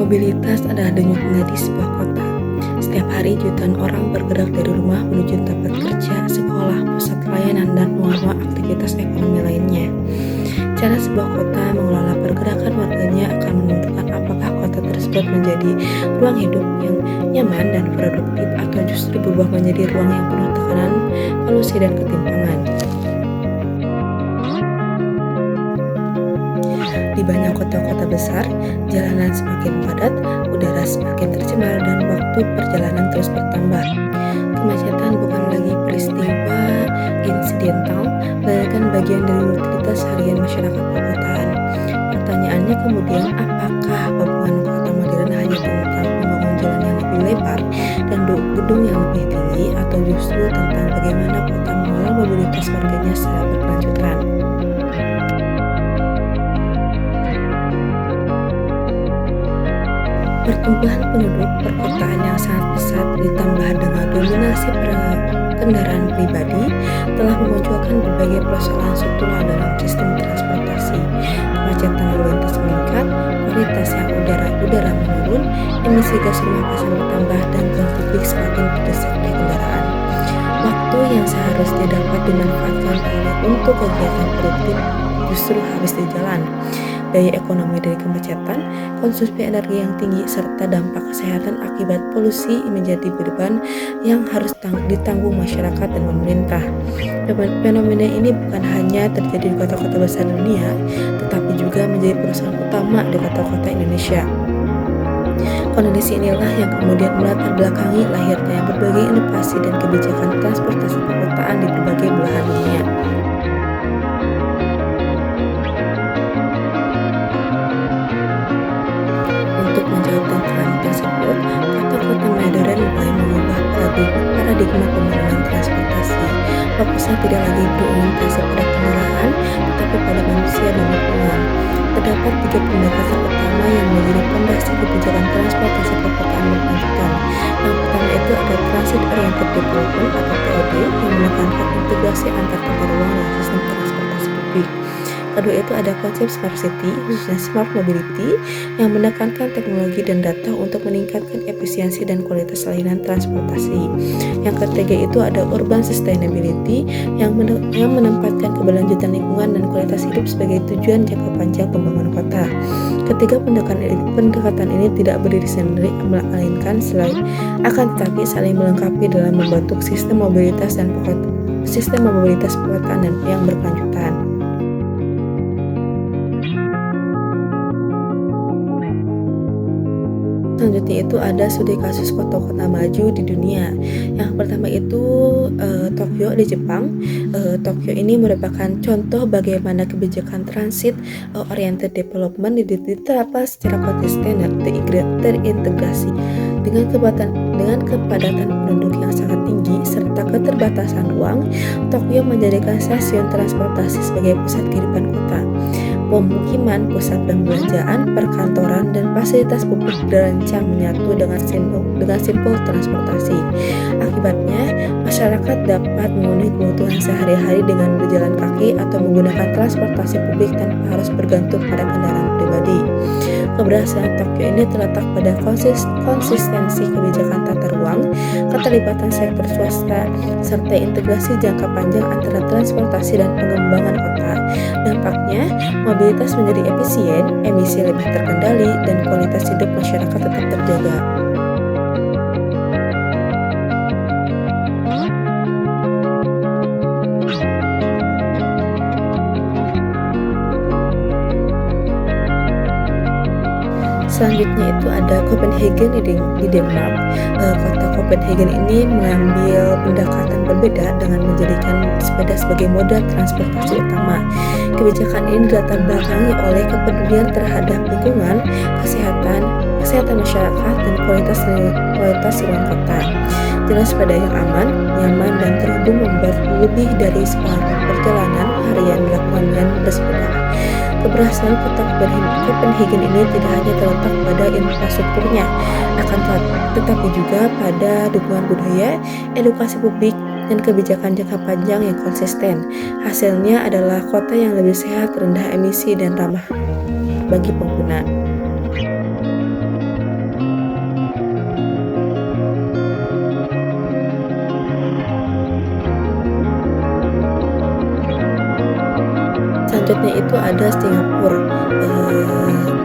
Mobilitas adalah denyut nadi sebuah kota. Setiap hari jutaan orang bergerak dari rumah menuju tempat kerja, sekolah, pusat layanan, dan ruang-ruang aktivitas ekonomi lainnya. Cara sebuah kota mengelola pergerakan warganya akan menentukan apakah kota tersebut menjadi ruang hidup yang nyaman dan produktif atau justru berubah menjadi ruang yang penuh tekanan, polusi, dan ketimpangan. Di banyak kota-kota besar, jalanan semakin padat, udara semakin tercemar, dan waktu perjalanan terus bertambah. Kemacetan bukan lagi peristiwa insidental, melainkan bagian dari rutinitas harian masyarakat perkotaan. Pertanyaannya kemudian, apakah pembangunan kota modern hanya tentang membangun jalan yang lebih lebar dan gedung yang lebih tinggi, atau justru tentang bagaimana kota mengelola mobilitas warganya secara berkelanjutan? Pertumbuhan penduduk perkotaan yang sangat pesat ditambah dengan dominasi kendaraan pribadi telah memunculkan berbagai persoalan struktural dalam sistem transportasi. Kemacetan lalu lintas meningkat, kualitas yang udara menurun, emisi gas rumah kaca bertambah, dan ruang publik semakin terdesak oleh kendaraan. Waktu yang seharusnya dapat dimanfaatkan untuk kegiatan produktif justru habis di jalan. Daya ekonomi dari kemacetan, konsumsi energi yang tinggi, serta dampak kesehatan akibat polusi menjadi beban yang harus ditanggung masyarakat dan pemerintah. Fenomena ini bukan hanya terjadi di kota-kota besar dunia, tetapi juga menjadi persoalan utama di kota-kota Indonesia. Kondisi inilah yang kemudian melatar belakangi lahirnya berbagai inovasi dan kebijakan transportasi perkotaan di berbagai belahan dunia. Untuk menjawab tantangan tersebut, kota-kota modern mulai mengubah paradigma pembangunan transportasi. Fokusnya tidak lagi berorientasi pada kendaraan, tetapi pada manusia dan lingkungan. Terdapat 3 pendekatan utama yang menjadi fondasi kebijakan transportasi perkotaan berkelanjutan. Yang pertama itu ada Transit Oriented Development atau TOD yang menekankan integrasi antar tata ruang dan sistem transportasi publik. Kedua itu ada konsep Smart City, khususnya Smart Mobility, yang menekankan teknologi dan data untuk meningkatkan efisiensi dan kualitas layanan transportasi. Yang ketiga itu ada Urban Sustainability, yang menempatkan keberlanjutan lingkungan dan kualitas hidup sebagai tujuan jangka panjang pembangunan kota. Ketiga pendekatan ini tidak berdiri sendiri, melainkan akan tetapi saling melengkapi dalam membentuk sistem mobilitas perkotaan dan yang berkelanjutan. Selanjutnya itu ada studi kasus kota-kota maju di dunia. Yang pertama itu Tokyo di Jepang. Tokyo ini merupakan contoh bagaimana kebijakan transit oriented development diterapkan secara konsisten dan terintegrasi. Dengan kepadatan penduduk yang sangat tinggi serta keterbatasan uang, Tokyo menjadikan stasiun transportasi sebagai pusat kehidupan kota. Pemukiman, pusat perbelanjaan, perkantoran, dan fasilitas publik dirancang menyatu dengan simpul transportasi. Akibatnya, masyarakat dapat memenuhi kebutuhan sehari-hari dengan berjalan kaki atau menggunakan transportasi publik tanpa harus bergantung pada kendaraan pribadi. Keberhasilan Tokyo ini terletak pada konsistensi kebijakan tata ruang, keterlibatan sektor swasta, serta integrasi jangka panjang antara transportasi dan pengembangan kota. Dampaknya, mobilitas menjadi efisien, emisi lebih terkendali, dan kualitas hidup masyarakat tetap terjaga. Selanjutnya itu ada Copenhagen di Denmark. Kota Copenhagen ini mengambil pendekatan berbeda dengan menjadikan sepeda sebagai moda transportasi utama. Kebijakan ini dilatar belakangi oleh kepedulian terhadap lingkungan, kesehatan masyarakat, dan kualitas ruang kota. Jalan sepeda yang aman, nyaman, dan terhubung membuat lebih dari separuh perjalanan harian dilakukan dengan bersepeda. Keberhasilan kota Copenhagen ini tidak hanya terletak pada infrastrukturnya, tetapi juga pada dukungan budaya, edukasi publik, dan kebijakan jangka panjang yang konsisten. Hasilnya adalah kota yang lebih sehat, rendah emisi, dan ramah bagi pengguna. selanjutnya itu ada Singapura.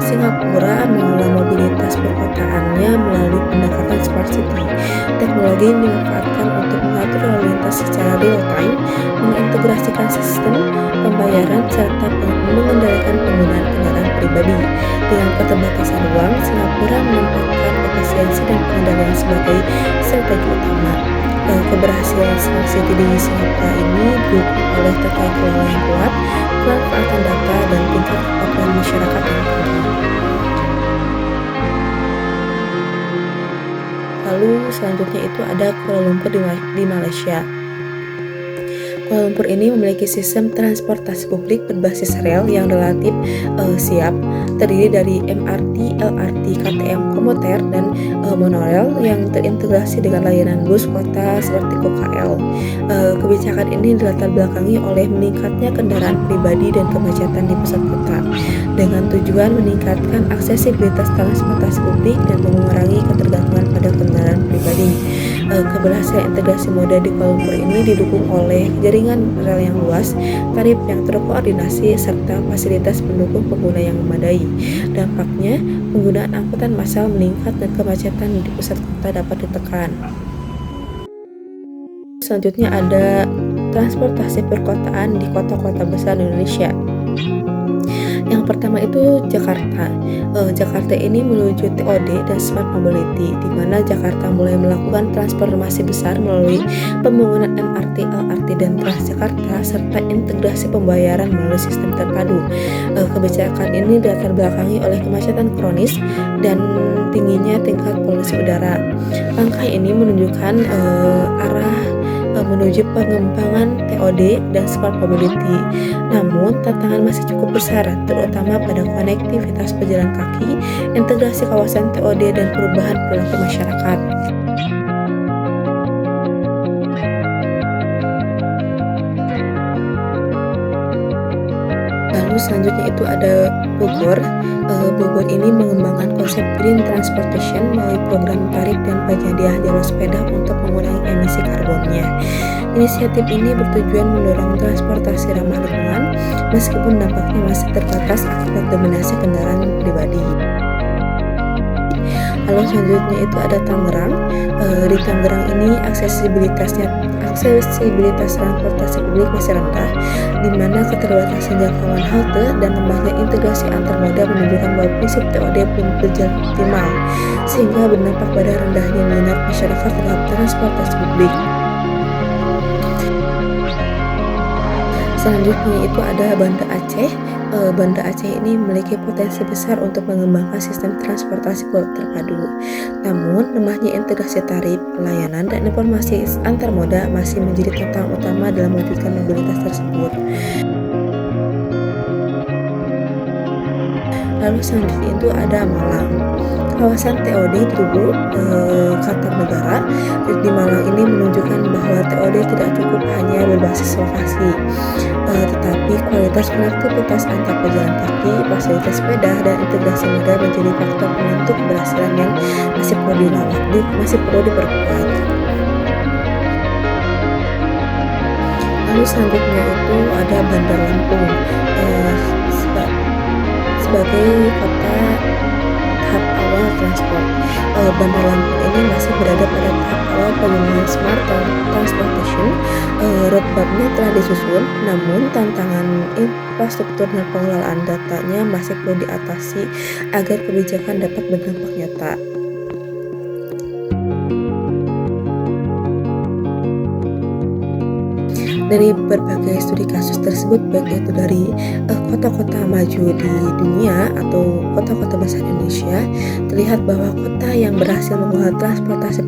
Singapura mengelola mobilitas perkotaannya melalui pendekatan smart city. Teknologi ini dimanfaatkan untuk mengatur lalu lintas secara real time, mengintegrasikan sistem pembayaran serta mengendalikan penggunaan kendaraan pribadi. Dengan keterbatasan ruang, Singapura menempatkan efisiensi dan pengendalian sebagai strategi utama. Keberhasilan smart city di Singapura ini didukung oleh tata kelola yang kuat, pemanfaatan data, dan tingkat kepatuhan masyarakat yang tinggi. Lalu selanjutnya itu ada Kuala Lumpur di Malaysia. Kuala Lumpur ini memiliki sistem transportasi publik berbasis rel yang relatif siap, terdiri dari MRT, LRT, KTM, komuter, dan monorail yang terintegrasi dengan layanan bus kota seperti KKL. Kebijakan ini dilatar belakangi oleh meningkatnya kendaraan pribadi dan kemacetan di pusat kota, dengan tujuan meningkatkan aksesibilitas transportasi publik dan mengurangi ketergantungan pada kendaraan pribadi. Keberhasilan integrasi moda di Kuala Lumpur ini didukung oleh jaringan rel yang luas, tarif yang terkoordinasi, serta fasilitas pendukung pengguna yang memadai. Dampaknya, penggunaan angkutan massal meningkat dan kemacetan di pusat kota dapat ditekan. Selanjutnya ada transportasi perkotaan di kota-kota besar Indonesia. Yang pertama itu Jakarta. Jakarta ini menuju TOD dan Smart Mobility, di mana Jakarta mulai melakukan transformasi besar melalui pembangunan MRT, LRT, dan Transjakarta serta integrasi pembayaran melalui sistem terpadu. Kebijakan ini dilatar belakangi oleh kemacetan kronis dan tingginya tingkat polusi udara. Langkah ini menunjukkan arah menuju pengembangan TOD dan Smart Mobility. Namun, tantangan masih cukup besar, terutama pada konektivitas pejalan kaki, integrasi kawasan TOD, dan perubahan perilaku masyarakat. Lalu selanjutnya itu ada Bogor. Bogor ini mengembangkan konsep green transportation melalui program tarif dan penyedia jalur sepeda untuk mengurangi emisi karbonnya. Inisiatif ini bertujuan mendorong transportasi ramah lingkungan, meskipun dampaknya masih terbatas akibat dominasi kendaraan pribadi. Lalu selanjutnya itu ada Tangerang. Di Tangerang ini aksesibilitas transportasi publik masih rendah, di mana keterbatasan jangkauan halte dan lemahnya integrasi antar moda menunjukkan bahwa prinsip TOD belum berjalan optimal, sehingga berdampak pada rendahnya minat masyarakat terhadap transportasi publik. Selanjutnya itu ada Banda Aceh. Banda Aceh ini memiliki potensi besar untuk mengembangkan sistem transportasi terpadu. Namun, lemahnya integrasi tarif, pelayanan, dan informasi antar moda masih menjadi tantangan utama dalam mewujudkan mobilitas tersebut. Lalu selanjutnya itu ada Malang. Kawasan TOD di Lubuk, Kartanegara di Malang ini menunjukkan bahwa TOD tidak cukup hanya berbasis lokasi, tetapi kualitas konektivitas antar pejalan kaki, fasilitas sepeda, dan integrasi moda menjadi faktor penentu keberhasilan yang masih perlu diperkuat. Lalu selanjutnya itu ada Bandar Lampung. Sebagai kota tahap awal transport, Bandar Lampung ini masih berada pada tahap awal pembangunan smart transportation. Roadmap-nya telah disusun, namun tantangan infrastruktur dan pengelolaan datanya masih perlu diatasi agar kebijakan dapat berdampak nyata. Dari berbagai studi kasus tersebut, baik itu dari kota-kota maju di dunia atau kota-kota besar Indonesia, terlihat bahwa kota yang berhasil mengelola transportasi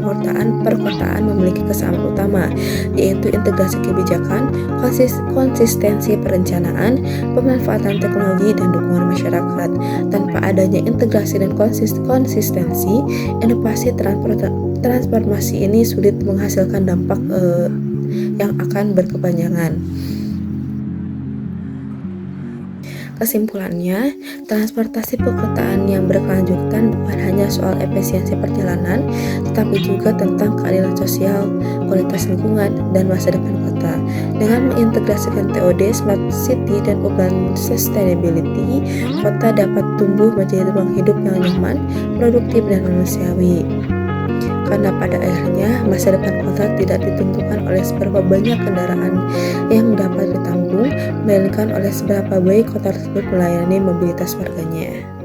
perkotaan memiliki kesamaan utama, yaitu integrasi kebijakan, konsistensi perencanaan, pemanfaatan teknologi, dan dukungan masyarakat. Tanpa adanya integrasi dan konsistensi, inovasi transformasi ini sulit menghasilkan dampak yang akan berkepanjangan. Kesimpulannya, transportasi perkotaan yang berkelanjutan bukan hanya soal efisiensi perjalanan, tetapi juga tentang keadilan sosial, kualitas lingkungan, dan masa depan kota. Dengan mengintegrasikan TOD, Smart City, dan Urban Sustainability, kota dapat tumbuh menjadi ruang hidup yang nyaman, produktif, dan manusiawi. Karena pada akhirnya masa depan kota tidak ditentukan oleh seberapa banyak kendaraan yang dapat ditanggung, melainkan oleh seberapa baik kota tersebut melayani mobilitas warganya.